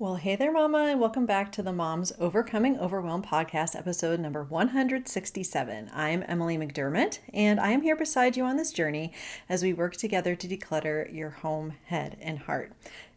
Well, hey there, Mama, and welcome back to the Moms Overcoming Overwhelm podcast, episode number 167. I'm Emily McDermott, and I am here beside you on this journey as we work together to declutter your home, head, and heart.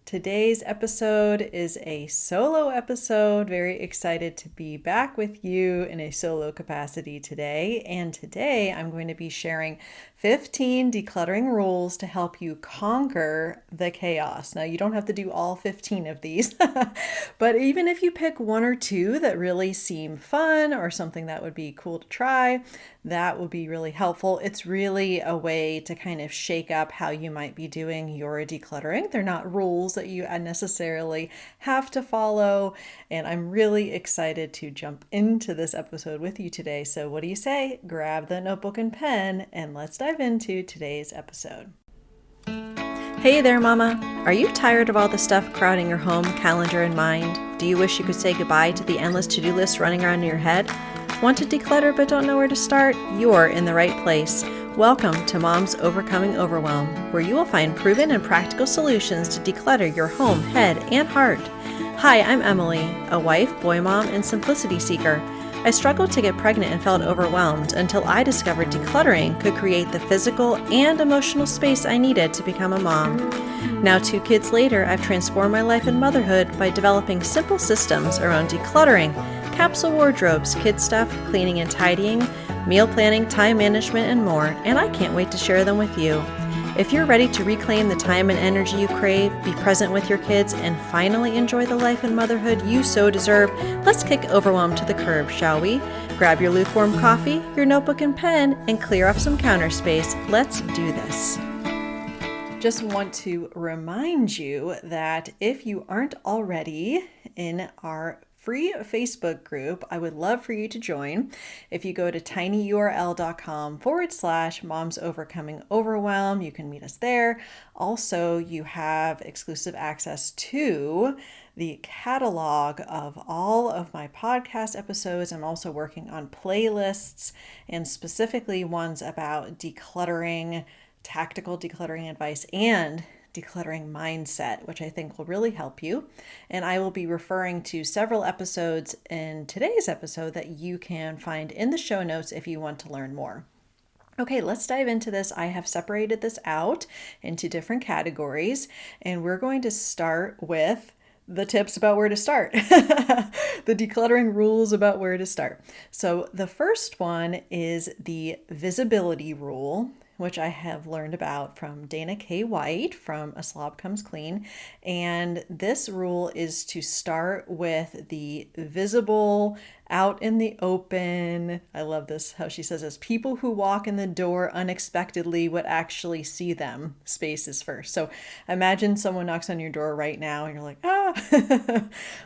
Today's episode is a solo episode. Very excited to be back with you in a solo capacity today. And today I'm going to be sharing 15 decluttering rules to help you conquer the chaos. Now, you don't have to do all 15 of these, but even if you pick one or two that really seem fun or something that would be cool to try, that will be really helpful. It's really a way to kind of shake up how you might be doing your decluttering. They're not rules that you necessarily have to follow, and I'm really excited to jump into this episode with you today. So what do you say? Grab the notebook and pen and let's dive into today's episode. Hey there, Mama. Are you tired of all the stuff crowding your home, calendar, and mind? Do you wish you could say goodbye to the endless to-do list running around in your head? Want to declutter but don't know where to start? You're in the right place. Welcome to Moms Overcoming Overwhelm, where you will find proven and practical solutions to declutter your home, head, and heart. Hi, I'm Emily, a wife, boy mom, and simplicity seeker. I struggled to get pregnant and felt overwhelmed until I discovered decluttering could create the physical and emotional space I needed to become a mom. Now, 2 kids later, I've transformed my life and motherhood by developing simple systems around decluttering, capsule wardrobes, kid stuff, cleaning and tidying, meal planning, time management, and more, and I can't wait to share them with you. If you're ready to reclaim the time and energy you crave, be present with your kids, and finally enjoy the life and motherhood you so deserve, let's kick overwhelm to the curb, shall we? Grab your lukewarm coffee, your notebook and pen, and clear up some counter space. Let's do this. Just want to remind you that if you aren't already in our free Facebook group, I would love for you to join. If you go to tinyurl.com/moms overcoming overwhelm, you can meet us there. Also, you have exclusive access to the catalog of all of my podcast episodes. I'm also working on playlists and specifically ones about decluttering, tactical decluttering advice, and decluttering mindset, which I think will really help you. And I will be referring to several episodes in today's episode that you can find in the show notes if you want to learn more. Okay, let's dive into this. I have separated this out into different categories, and we're going to start with the tips about where to start, the decluttering rules about where to start. So the first one is the visibility rule, which I have learned about from Dana K. White from A Slob Comes Clean. And this rule is to start with the visible, out in the open. I love this, how she says this: people who walk in the door unexpectedly would actually see them spaces first. So imagine someone knocks on your door right now and you're like,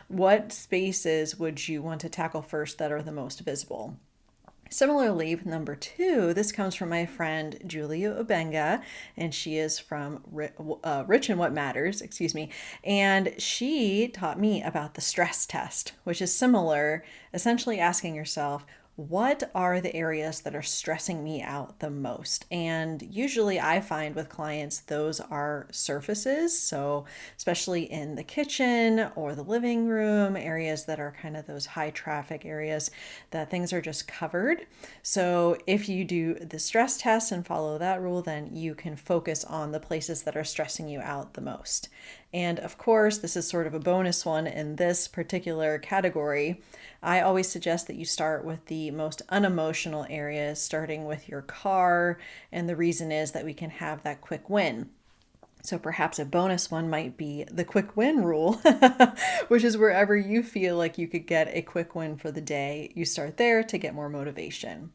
what spaces would you want to tackle first that are the most visible? Similarly, with number 2, this comes from my friend Julia Obenga, and she is from Rich in What Matters, and she taught me about the stress test, which is similar, essentially asking yourself, what are the areas that are stressing me out the most? And usually I find with clients, those are surfaces. So especially in the kitchen or the living room, areas that are kind of those high traffic areas that things are just covered. So if you do the stress test and follow that rule, then you can focus on the places that are stressing you out the most. And of course, this is sort of a bonus one in this particular category. I always suggest that you start with the most unemotional areas, starting with your car. And the reason is that we can have that quick win. So perhaps a bonus one might be the quick win rule, which is wherever you feel like you could get a quick win for the day, you start there to get more motivation.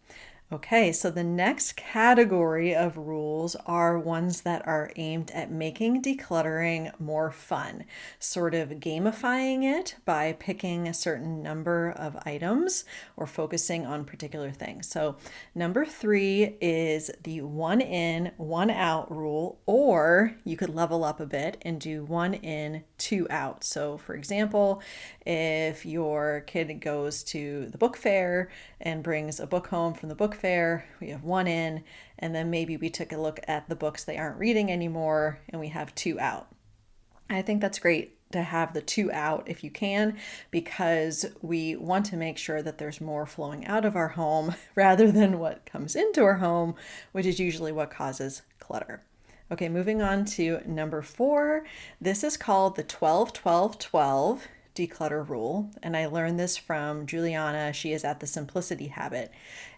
Okay, so the next category of rules are ones that are aimed at making decluttering more fun, sort of gamifying it by picking a certain number of items or focusing on particular things. So number 3 is the 1 in, 1 out rule, or you could level up a bit and do 1 in, 2 out. So for example, if your kid goes to the book fair and brings a book home from the book fair, we have 1 in, and then maybe we took a look at the books they aren't reading anymore and we have 2 out. I think that's great to have the two out if you can, because we want to make sure that there's more flowing out of our home rather than what comes into our home, which is usually what causes clutter. Okay, moving on to number 4. This is called the 12-12-12 declutter rule. And I learned this from Juliana. She is at the Simplicity Habit.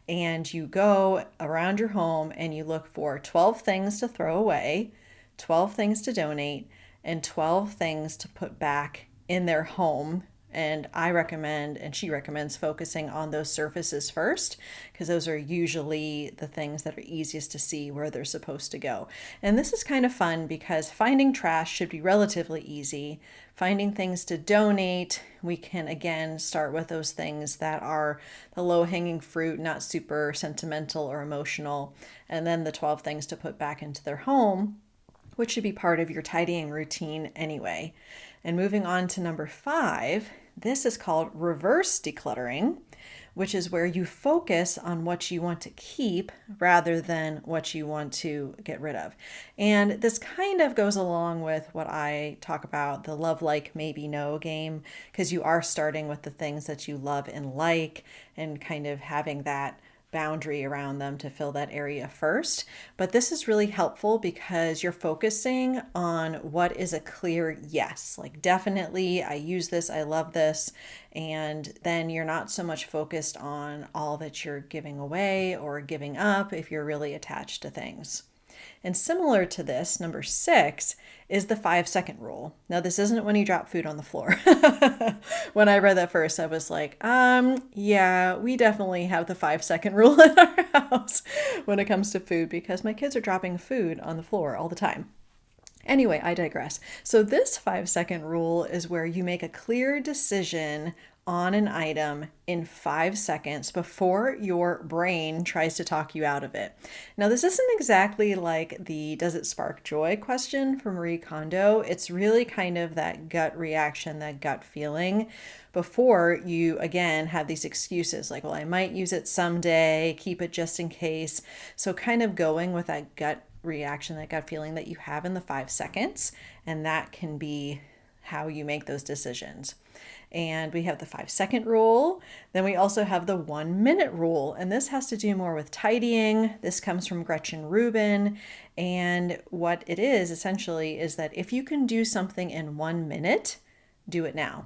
And you go around your home and you look for 12 things to throw away, 12 things to donate, and 12 things to put back in their home. And I recommend, and she recommends, focusing on those surfaces first, because those are usually the things that are easiest to see where they're supposed to go. And this is kind of fun because finding trash should be relatively easy. Finding things to donate, we can again start with those things that are the low-hanging fruit, not super sentimental or emotional. And then the 12 things to put back into their home, which should be part of your tidying routine anyway. And moving on to number 5, this is called reverse decluttering, which is where you focus on what you want to keep rather than what you want to get rid of. And this kind of goes along with what I talk about, the love, like, maybe, no game, because you are starting with the things that you love and like and kind of having that boundary around them to fill that area first. But this is really helpful because you're focusing on what is a clear yes, like definitely I use this, I love this. And then you're not so much focused on all that you're giving away or giving up if you're really attached to things. And similar to this, number 6 is the 5-second rule. Now, this isn't when you drop food on the floor. When I read that first, I was like, yeah, we definitely have the 5-second rule in our house when it comes to food because my kids are dropping food on the floor all the time. Anyway, I digress. So this 5-second rule is where you make a clear decision on an item in 5 seconds before your brain tries to talk you out of it. Now, this isn't exactly like the does it spark joy question from Marie Kondo. It's really kind of that gut reaction, that gut feeling before you, again, have these excuses like, well, I might use it someday, keep it just in case. So kind of going with that gut reaction, that gut feeling that you have in the 5 seconds, and that can be how you make those decisions. And we have the 5-second rule. Then we also have the 1-minute rule. And this has to do more with tidying. This comes from Gretchen Rubin. And what it is essentially is that if you can do something in 1 minute, do it now.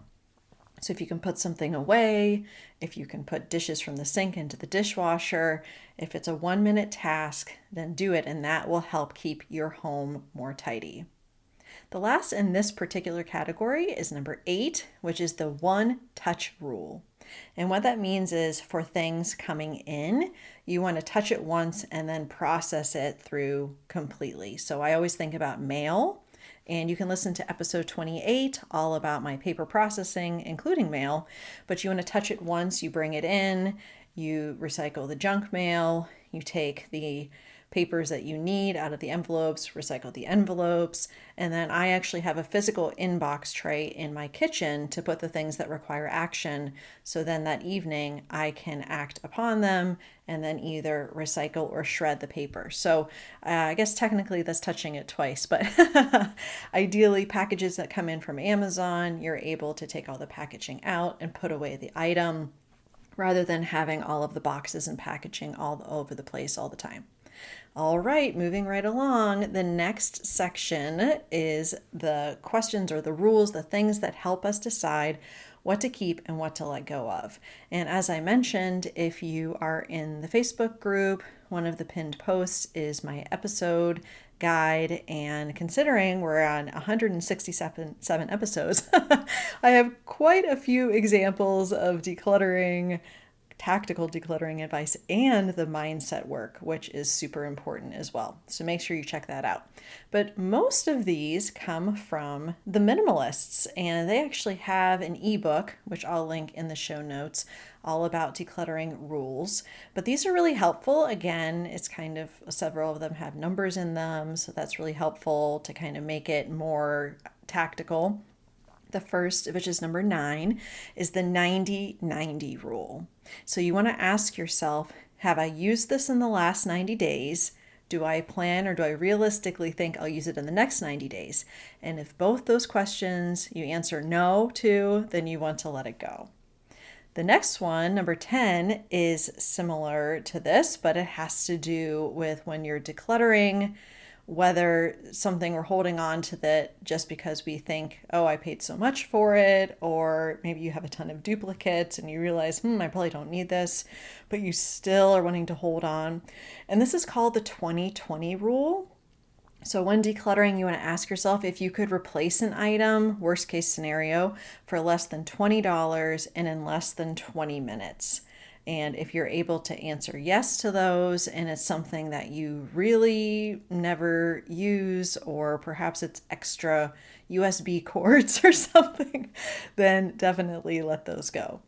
So if you can put something away, if you can put dishes from the sink into the dishwasher, if it's a 1-minute task, then do it. And that will help keep your home more tidy. The last in this particular category is number 8, which is the 1-touch rule. And what that means is for things coming in, you want to touch it once and then process it through completely. So I always think about mail, and you can listen to episode 28, all about my paper processing, including mail. But you want to touch it once, you bring it in, you recycle the junk mail, you take the papers that you need out of the envelopes, recycle the envelopes, and then I actually have a physical inbox tray in my kitchen to put the things that require action. So then that evening I can act upon them and then either recycle or shred the paper. So I guess technically that's touching it twice, but ideally packages that come in from Amazon, you're able to take all the packaging out and put away the item rather than having all of the boxes and packaging all over the place all the time. All right, moving right along, the next section is the questions or the rules, the things that help us decide what to keep and what to let go of. And as I mentioned, if you are in the Facebook group, one of the pinned posts is my episode guide. And considering we're on 167 episodes, I have quite a few examples of decluttering, tactical decluttering advice, and the mindset work, which is super important as well. So make sure you check that out. But most of these come from the minimalists, and they actually have an ebook, which I'll link in the show notes, all about decluttering rules. But these are really helpful. Again, it's kind of several of them have numbers in them, so that's really helpful to kind of make it more tactical. The first, which is number 9, is the 90-90 rule. So you want to ask yourself, have I used this in the last 90 days? Do I plan or do I realistically think I'll use it in the next 90 days? And if both those questions you answer no to, then you want to let it go. The next one, number 10, is similar to this, but it has to do with when you're decluttering, whether something we're holding on to that just because we think, oh, I paid so much for it, or maybe you have a ton of duplicates and you realize, I probably don't need this, but you still are wanting to hold on. And this is called the 20/20 rule. So when decluttering, you want to ask yourself if you could replace an item, worst case scenario, for less than $20 and in less than 20 minutes. And if you're able to answer yes to those, and it's something that you really never use, or perhaps it's extra USB cords or something, then definitely let those go.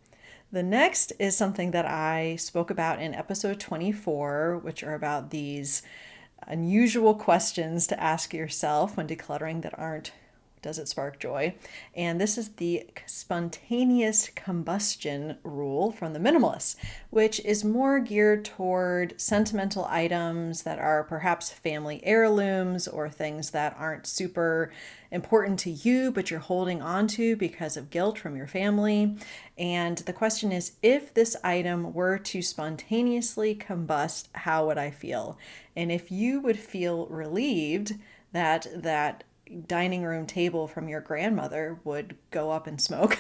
The next is something that I spoke about in episode 24, which are about these unusual questions to ask yourself when decluttering that aren't, does it spark joy? And this is the spontaneous combustion rule from the minimalists, which is more geared toward sentimental items that are perhaps family heirlooms or things that aren't super important to you, but you're holding on to because of guilt from your family. And the question is, if this item were to spontaneously combust, how would I feel? And if you would feel relieved that that dining room table from your grandmother would go up in smoke,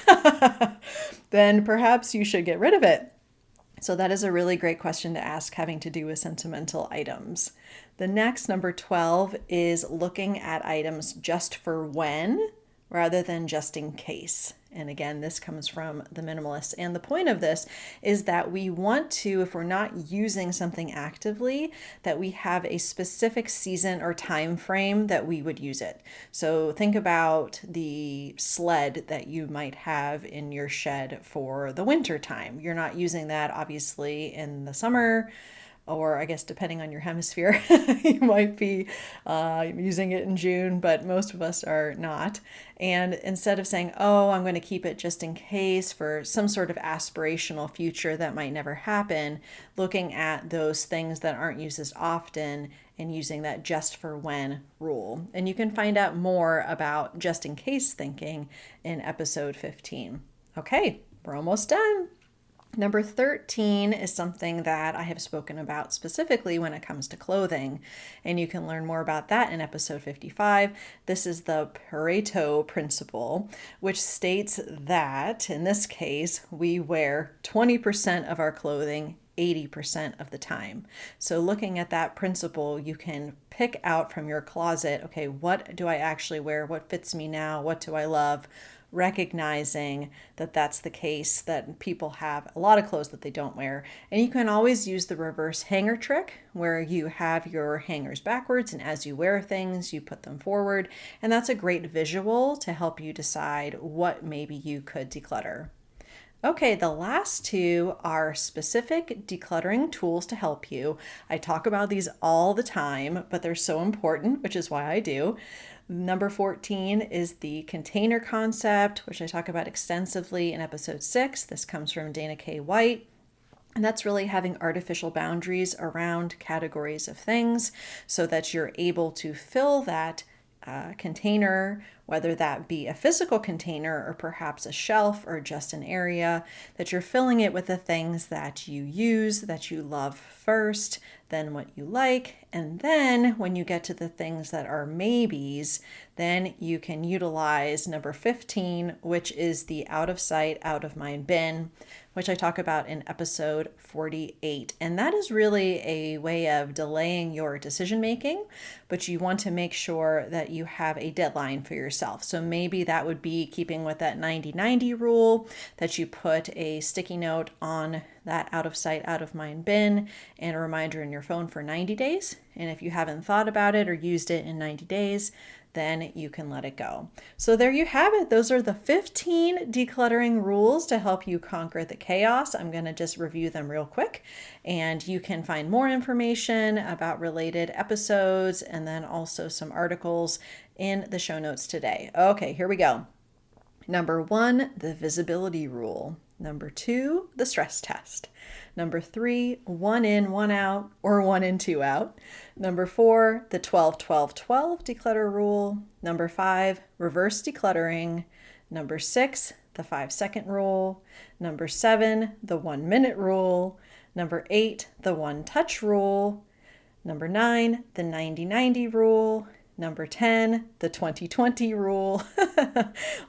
then perhaps you should get rid of it. So that is a really great question to ask, having to do with sentimental items. The next, number 12, is looking at items just for when rather than just in case. And again, this comes from the minimalists. And the point of this is that we want to, if we're not using something actively, that we have a specific season or time frame that we would use it. So think about the sled that you might have in your shed for the winter time. You're not using that obviously in the summer, or I guess depending on your hemisphere, you might be using it in June, but most of us are not. And instead of saying, oh, I'm going to keep it just in case for some sort of aspirational future that might never happen, looking at those things that aren't used as often and using that just for when rule. And you can find out more about just in case thinking in episode 15. Okay, we're almost done. Number 13 is something that I have spoken about specifically when it comes to clothing, and you can learn more about that in episode 55. This is the Pareto principle, which states that in this case, we wear 20% of our clothing 80% of the time. So looking at that principle, you can pick out from your closet, okay, what do I actually wear? What fits me now? What do I love? Recognizing that that's the case, that people have a lot of clothes that they don't wear. And you can always use the reverse hanger trick, where you have your hangers backwards, and as you wear things, you put them forward. And that's a great visual to help you decide what maybe you could declutter. Okay, the last two are specific decluttering tools to help you. I talk about these all the time, but they're so important, which is why I do. Number 14 is the container concept, which I talk about extensively in episode 6. This comes from Dana K. White. And that's really having artificial boundaries around categories of things so that you're able to fill that container, whether that be a physical container or perhaps a shelf or just an area, that you're filling it with the things that you use, that you love first, then what you like, and then when you get to the things that are maybes, then you can utilize number 15, which is the out of sight, out of mind bin, which I talk about in episode 48. And that is really a way of delaying your decision making, but you want to make sure that you have a deadline for yourself. So maybe that would be keeping with that 90-90 rule, that you put a sticky note on that out of sight, out of mind bin and a reminder in your phone for 90 days. And if you haven't thought about it or used it in 90 days, then you can let it go. So there you have it. Those are the 15 decluttering rules to help you conquer the chaos. I'm going to just review them real quick, and you can find more information about related episodes and then also some articles in the show notes today. Okay, here we go. Number 1, the visibility rule. Number 2, the stress test. Number 3, 1 in, 1 out, or 1 in, 2 out. Number 4, the 12-12-12 declutter rule. Number 5, reverse decluttering. Number 6, the 5-second rule. Number 7, the 1-minute rule. Number 8, the 1-touch rule. Number 9, the 90-90 rule. Number 10, the 20-20 rule.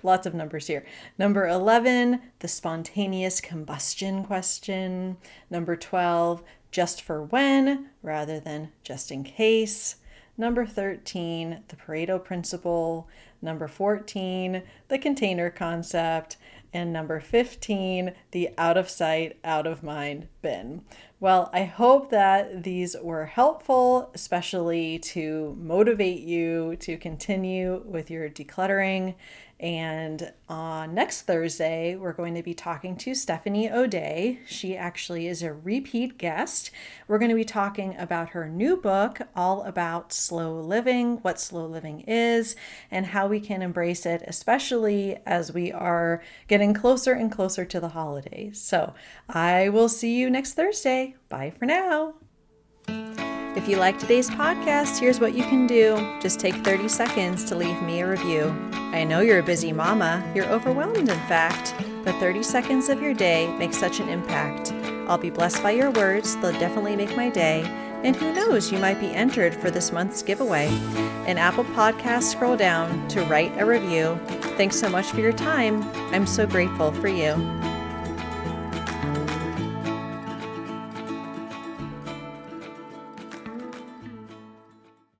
Lots of numbers here. Number 11, the spontaneous combustion question. Number 12, just for when rather than just in case. Number 13, the Pareto principle. Number 14, the container concept. And number 15, the out of sight, out of mind bin. Well, I hope that these were helpful, especially to motivate you to continue with your decluttering. And on next Thursday, we're going to be talking to Stephanie O'Day. She actually is a repeat guest. We're going to be talking about her new book, all about slow living, what slow living is, and how we can embrace it, especially as we are getting closer and closer to the holidays. So I will see you next Thursday. Bye for now. If you like today's podcast, here's what you can do. Just take 30 seconds to leave me a review. I know you're a busy mama. You're overwhelmed, in fact. But 30 seconds of your day makes such an impact. I'll be blessed by your words. They'll definitely make my day. And who knows, you might be entered for this month's giveaway. In Apple Podcasts, scroll down to write a review. Thanks so much for your time. I'm so grateful for you.